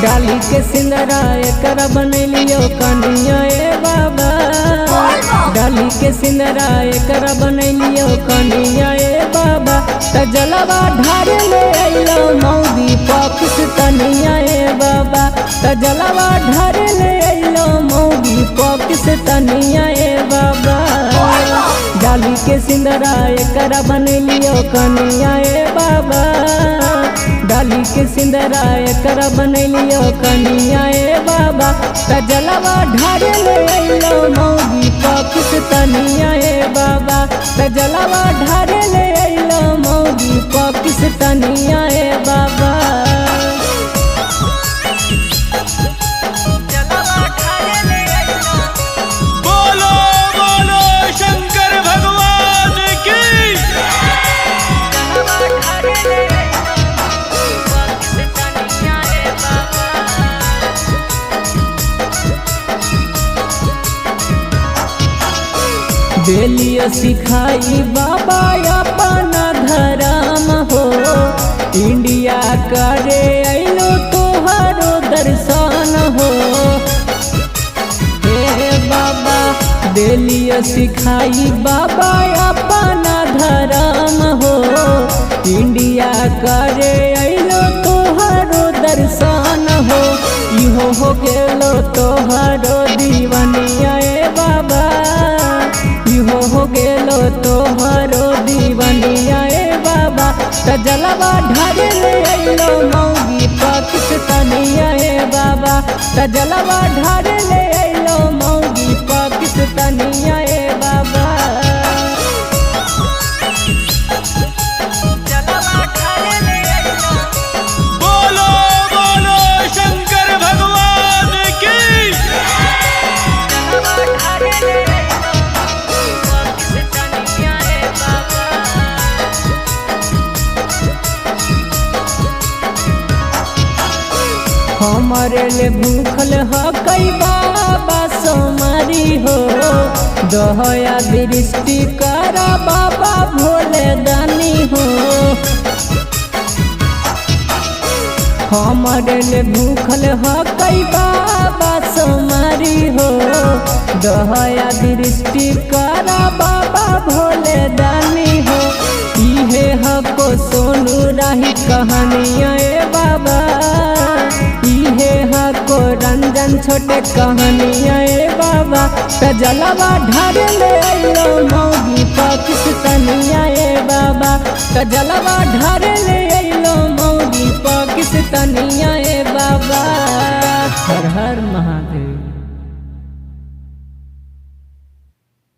डाली के सिंदरा एकर बनैलियो कनिया ए बाबा। डाली के सिंदरा एकर बनैलियो कनिया ए बाबा। त जलवा ढार ले अइलो मौगी पाकिस्तानिया ए बाबा। त जलवा ढार ले अइलो मौगी पाकिस्तानिया ए बाबा। डाली के सिंदरा एकर बनैलियो कनिया ए बाबा। डाली के सिंदरा एकर बनैलियो कनिया ए बाबा। त जलवा ढार ले अइलो मौगी पाकिस्तानिया ए बाबा। त जलवा ढार ले अइलो मौगी पाकिस्तानिया ए बाबा। बोलो बोलो शंकर भगवान की। बेलिया सिखाई बाबा अपना धर्म हो। इंडिया करे अइलो तोहरो दर्शन हो। हे बाबा बेलिया सिखाई बाबा अपना धर्म हो। इंडिया करे अइलो तोहरो दर्शन हो। इहो हो गेलो तोहरो दीवानिया ए बाबा। इहो हो गेलो तोहरो दीवानिया ए बाबा। त जलवा ढार ले अइलो मौगी पाकिस्तानिया ए बाबा। त जलवा ढार ले अइलो मौगी पाकिस्तानिया ए बाबा। बोलो बोलो शंकर भगवान की। हमारे ले भूखल ह कई बाबा सोमारी हो। दहया दृष्टि करा बाबा भोले दानी हो। हमारे ले भूखल ह कई बाबा सोमारी हो। दहया दृष्टि करा बाबा भोले दानी हो। इहे हको सोनू राही कहानिया ए बाबा। इहे हको रंजन छोटे कहानिया ए बाबा। त जलवा ढार ले अइलो मौगी पाकिस्तानिया ए बाबा। त जलवा ढार ले अइलो मौगी पाकिस्तानिया ए बाबा। हर हर महादेव।